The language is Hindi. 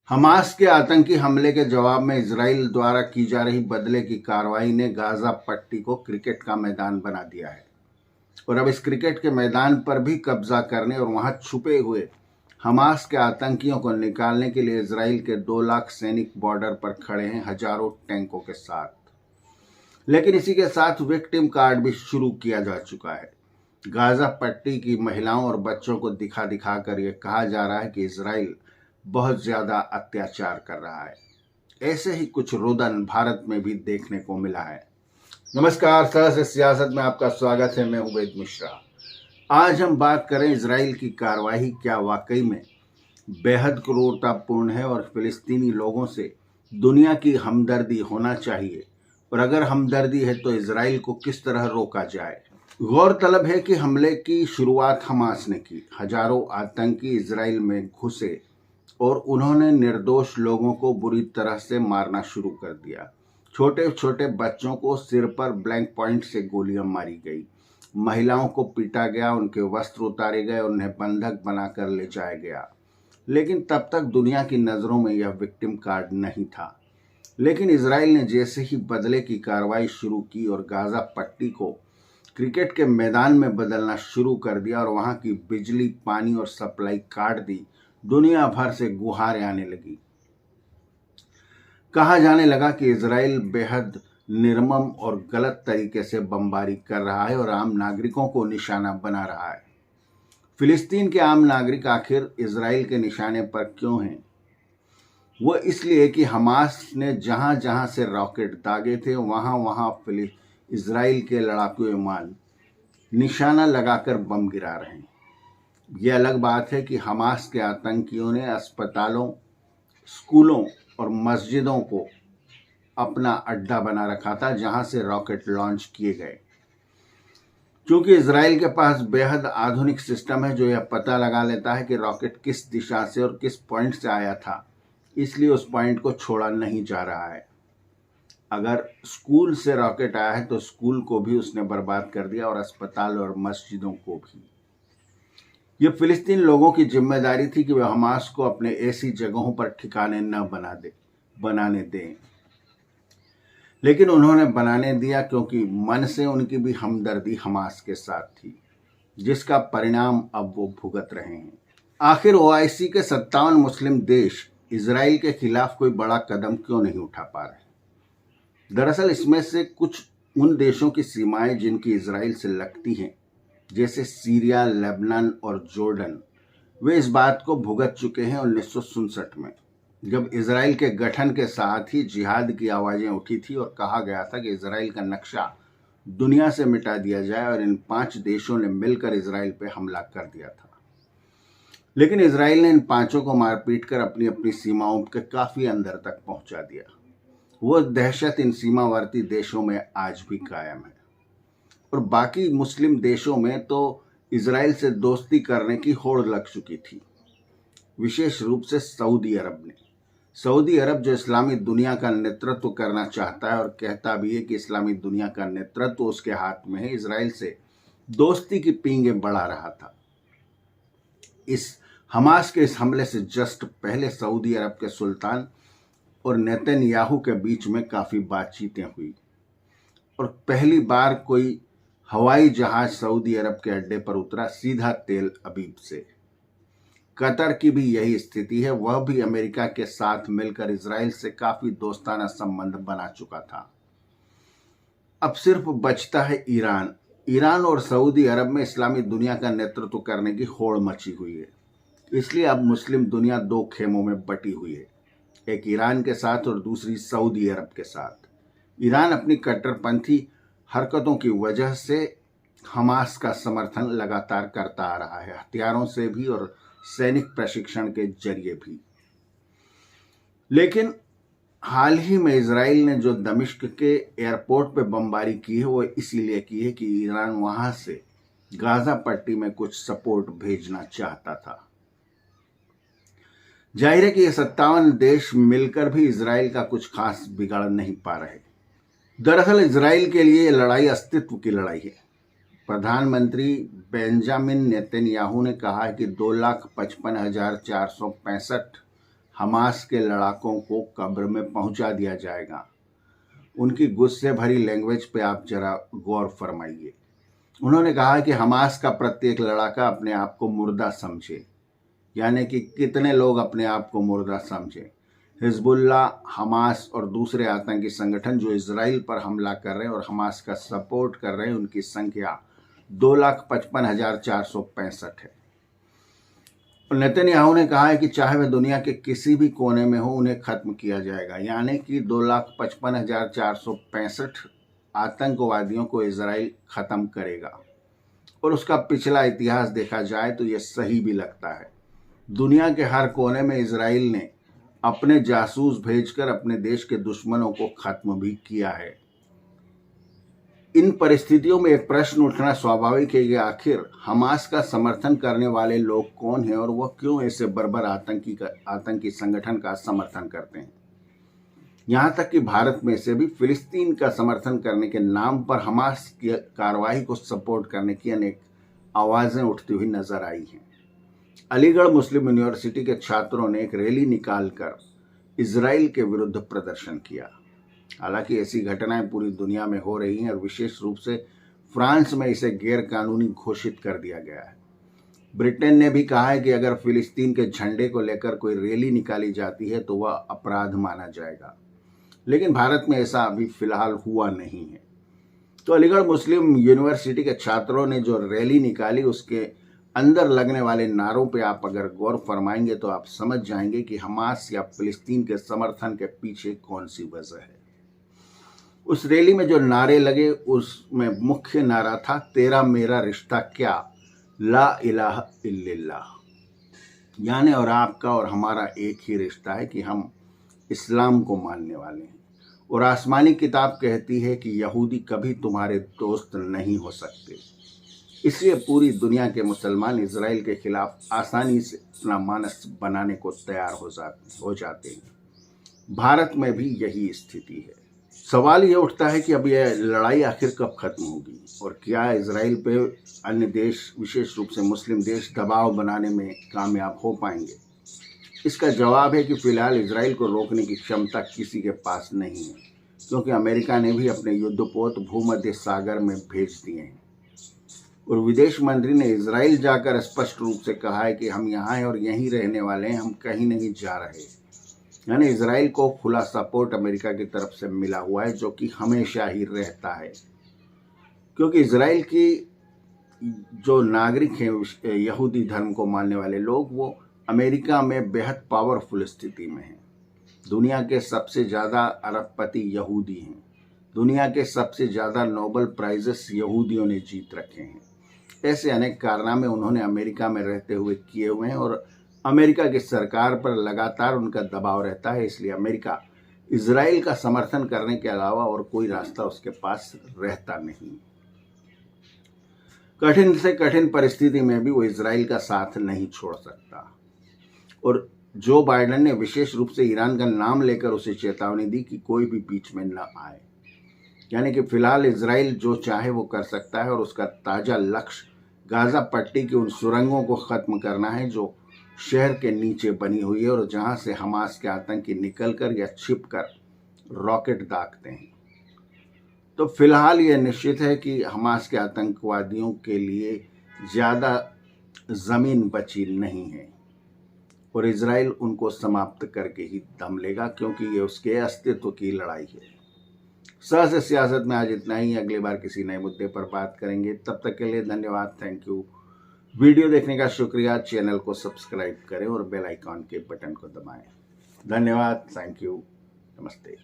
हमास के आतंकी हमले के जवाब में इजराइल द्वारा की जा रही बदले की कार्रवाई ने गाजा पट्टी को क्रिकेट का मैदान बना दिया है और अब इस क्रिकेट के मैदान पर भी कब्जा करने और वहां छुपे हुए हमास के आतंकियों को निकालने के लिए इजराइल के 2 लाख सैनिक बॉर्डर पर खड़े हैं हजारों टैंकों के साथ। लेकिन इसी के साथ विक्टिम कार्ड भी शुरू किया जा चुका है। गाजा पट्टी की महिलाओं और बच्चों को दिखा दिखा कर यह कहा जा रहा है कि इजराइल बहुत ज्यादा अत्याचार कर रहा है। ऐसे ही कुछ रुदन भारत में भी देखने को मिला है। नमस्कार, सहज सियासत में आपका स्वागत है। मैं हूं वेद मिश्रा। आज हम बात करें इजराइल की कार्रवाई क्या वाकई में बेहद क्रूरतापूर्ण है और फिलिस्तीनी लोगों से दुनिया की हमदर्दी होना चाहिए, और अगर हमदर्दी है तो इजराइल को किस तरह रोका जाए। गौरतलब है कि हमले की शुरुआत हमास ने की। हजारों आतंकी इजराइल में घुसे और उन्होंने निर्दोष लोगों को बुरी तरह से मारना शुरू कर दिया। छोटे छोटे बच्चों को सिर पर ब्लैंक पॉइंट से गोलियां मारी गई, महिलाओं को पीटा गया, उनके वस्त्र उतारे गए, उन्हें बंधक बनाकर ले जाया गया। लेकिन तब तक दुनिया की नज़रों में यह विक्टिम कार्ड नहीं था। लेकिन इजराइल ने जैसे ही बदले की कार्रवाई शुरू की और गाजा पट्टी को क्रिकेट के मैदान में बदलना शुरू कर दिया और वहां की बिजली, पानी और सप्लाई काट दी, दुनिया भर से गुहारें आने लगी। कहा जाने लगा कि इजराइल बेहद निर्मम और गलत तरीके से बमबारी कर रहा है और आम नागरिकों को निशाना बना रहा है। फिलिस्तीन के आम नागरिक आखिर इजराइल के निशाने पर क्यों हैं? वो इसलिए कि हमास ने जहां जहां से रॉकेट दागे थे वहां वहां इजराइल के लड़ाकू विमान निशाना लगाकर बम गिरा रहे हैं। यह अलग बात है कि हमास के आतंकियों ने अस्पतालों, स्कूलों और मस्जिदों को अपना अड्डा बना रखा था जहां से रॉकेट लॉन्च किए गए। क्योंकि इजराइल के पास बेहद आधुनिक सिस्टम है जो यह पता लगा लेता है कि रॉकेट किस दिशा से और किस पॉइंट से आया था, इसलिए उस पॉइंट को छोड़ा नहीं जा रहा है। अगर स्कूल से रॉकेट आया है तो स्कूल को भी उसने बर्बाद कर दिया और अस्पताल और मस्जिदों को भी। ये फिलिस्तीन लोगों की जिम्मेदारी थी कि वे हमास को अपने ऐसी जगहों पर ठिकाने न बनाने दें। लेकिन उन्होंने बनाने दिया क्योंकि मन से उनकी भी हमदर्दी हमास के साथ थी, जिसका परिणाम अब वो भुगत रहे हैं। आखिर ओआईसी के 57 मुस्लिम देश इजराइल के खिलाफ कोई बड़ा कदम क्यों नहीं उठा पा रहे? दरअसल इसमें से कुछ उन देशों की सीमाएं जिनकी इजराइल से लगती हैं, जैसे सीरिया, लेबनान और जॉर्डन, वे इस बात को भुगत चुके हैं 1967 में, जब इजराइल के गठन के साथ ही जिहाद की आवाजें उठी थी और कहा गया था कि इजराइल का नक्शा दुनिया से मिटा दिया जाए, और इन 5 देशों ने मिलकर इजराइल पर हमला कर दिया था। लेकिन इजराइल ने इन 5 को मारपीट कर अपनी अपनी सीमाओं के काफी अंदर तक पहुंचा दिया। वो दहशत इन सीमावर्ती देशों में आज भी कायम है, और बाकी मुस्लिम देशों में तो इजराइल से दोस्ती करने की होड़ लग चुकी थी, विशेष रूप से सऊदी अरब ने। सऊदी अरब जो इस्लामी दुनिया का नेतृत्व करना चाहता है और कहता भी है कि इस्लामी दुनिया का नेतृत्व उसके हाथ में है, इजराइल से दोस्ती की पींगें बढ़ा रहा था। इस हमास के इस हमले से जस्ट पहले सऊदी अरब के सुल्तान और नेतन्याहू के बीच में काफी बातचीतें हुई, और पहली बार कोई हवाई जहाज सऊदी अरब के अड्डे पर उतरा, सीधा तेल अबीब से। कतर की भी यही स्थिति है, वह भी अमेरिका के साथ मिलकर इजराइल से काफी दोस्ताना संबंध बना चुका था। अब सिर्फ बचता है ईरान। ईरान और सऊदी अरब में इस्लामी दुनिया का नेतृत्व करने की होड़ मची हुई है, इसलिए अब मुस्लिम दुनिया 2 खेमों में बटी हुई है, एक ईरान के साथ और दूसरी सऊदी अरब के साथ। ईरान अपनी कट्टरपंथी हरकतों की वजह से हमास का समर्थन लगातार करता आ रहा है, हथियारों से भी और सैनिक प्रशिक्षण के जरिए भी। लेकिन हाल ही में इजराइल ने जो दमिश्क के एयरपोर्ट पे बमबारी की है, वो इसीलिए की है कि ईरान वहां से गाजा पट्टी में कुछ सपोर्ट भेजना चाहता था। जाहिर है कि ये 57 देश मिलकर भी इजराइल का कुछ खास बिगाड़ नहीं पा रहे। दरअसल इजराइल के लिए लड़ाई अस्तित्व की लड़ाई है। प्रधानमंत्री बेंजामिन नेतन्याहू ने कहा है कि 2,55,465 हमास के लड़ाकों को कब्र में पहुंचा दिया जाएगा। उनकी गुस्से भरी लैंग्वेज पे आप जरा गौर फरमाइए। उन्होंने कहा कि हमास का प्रत्येक लड़ाका अपने आप को मुर्दा समझे, यानी कि कितने लोग अपने आप को मुर्दा समझे। हिजबुल्लाह, हमास और दूसरे आतंकी संगठन जो इजराइल पर हमला कर रहे हैं और हमास का सपोर्ट कर रहे हैं, उनकी संख्या 2,55,465 है। और नेतन्याहू ने कहा है कि चाहे वह दुनिया के किसी भी कोने में हो, उन्हें खत्म किया जाएगा। यानी कि 2,55,465 आतंकवादियों को इजराइल खत्म करेगा। और उसका पिछला इतिहास देखा जाए तो यह सही भी लगता है। दुनिया के हर कोने में इजराइल ने अपने जासूस भेजकर अपने देश के दुश्मनों को खत्म भी किया है। इन परिस्थितियों में एक प्रश्न उठना स्वाभाविक है कि आखिर हमास का समर्थन करने वाले लोग कौन हैं और वह क्यों ऐसे बर्बर आतंकी संगठन का समर्थन करते हैं। यहाँ तक कि भारत में से भी फिलिस्तीन का समर्थन करने के नाम पर हमास की कार्रवाई को सपोर्ट करने की अनेक आवाजें उठती हुई नजर आई हैं। अलीगढ़ मुस्लिम यूनिवर्सिटी के छात्रों ने एक रैली निकालकर इजराइल के विरुद्ध प्रदर्शन किया। हालांकि ऐसी घटनाएं पूरी दुनिया में हो रही हैं और विशेष रूप से फ्रांस में इसे गैर कानूनी घोषित कर दिया गया है। ब्रिटेन ने भी कहा है कि अगर फिलिस्तीन के झंडे को लेकर कोई रैली निकाली जाती है तो वह अपराध माना जाएगा। लेकिन भारत में ऐसा अभी फिलहाल हुआ नहीं है। तो अलीगढ़ मुस्लिम यूनिवर्सिटी के छात्रों ने जो रैली निकाली, उसके अंदर लगने वाले नारों पे आप अगर गौर फरमाएंगे तो आप समझ जाएंगे कि हमास या फिलिस्तीन के समर्थन के पीछे कौन सी वजह है। उस रैली में जो नारे लगे, उसमें मुख्य नारा था, तेरा मेरा रिश्ता क्या, ला इलाहा इल्लल्लाह। यानी और आपका और हमारा एक ही रिश्ता है कि हम इस्लाम को मानने वाले हैं। और आसमानी किताब कहती है कि यहूदी कभी तुम्हारे दोस्त नहीं हो सकते। इसलिए पूरी दुनिया के मुसलमान इजराइल के खिलाफ आसानी से अपना मानस बनाने को तैयार हो जाते हैं। भारत में भी यही स्थिति है। सवाल ये उठता है कि अब यह लड़ाई आखिर कब खत्म होगी और क्या इजराइल पे अन्य देश, विशेष रूप से मुस्लिम देश, दबाव बनाने में कामयाब हो पाएंगे। इसका जवाब है कि फिलहाल इजराइल को रोकने की क्षमता किसी के पास नहीं है, क्योंकि अमेरिका ने भी अपने युद्धपोत भूमध्य सागर में भेज दिए हैं। और विदेश मंत्री ने इजराइल जाकर स्पष्ट रूप से कहा है कि हम यहाँ हैं और यहीं रहने वाले हैं, हम कहीं नहीं जा रहे। यानी इजराइल को खुला सपोर्ट अमेरिका की तरफ से मिला हुआ है, जो कि हमेशा ही रहता है, क्योंकि इजराइल की जो नागरिक हैं, यहूदी धर्म को मानने वाले लोग, वो अमेरिका में बेहद पावरफुल स्थिति में हैं। दुनिया के सबसे ज़्यादा अरबपति यहूदी हैं। दुनिया के सबसे ज़्यादा नोबेल प्राइजेस यहूदियों ने जीत रखे हैं। ऐसे अनेक कारनामे उन्होंने अमेरिका में रहते हुए किए हुए हैं और अमेरिका की सरकार पर लगातार उनका दबाव रहता है। इसलिए अमेरिका इजराइल का समर्थन करने के अलावा और कोई रास्ता उसके पास रहता नहीं। कठिन से कठिन परिस्थिति में भी वो इजराइल का साथ नहीं छोड़ सकता। और जो बाइडेन ने विशेष रूप से ईरान का नाम लेकर उसे चेतावनी दी कि कोई भी बीच में न आए। यानी कि फिलहाल इजराइल जो चाहे वो कर सकता है और उसका ताज़ा लक्ष्य गाजा पट्टी की उन सुरंगों को ख़त्म करना है जो शहर के नीचे बनी हुई है और जहां से हमास के आतंकी निकलकर या छिपकर रॉकेट दागते हैं। तो फिलहाल ये निश्चित है कि हमास के आतंकवादियों के लिए ज़्यादा ज़मीन बची नहीं है और इजराइल उनको समाप्त करके ही दम लेगा, क्योंकि ये उसके अस्तित्व की लड़ाई है। सहज सियासत में आज इतना ही। अगली बार किसी नए मुद्दे पर बात करेंगे। तब तक के लिए धन्यवाद, थैंक यू। वीडियो देखने का शुक्रिया। चैनल को सब्सक्राइब करें और बेल आइकॉन के बटन को दबाएं। धन्यवाद, थैंक यू, नमस्ते।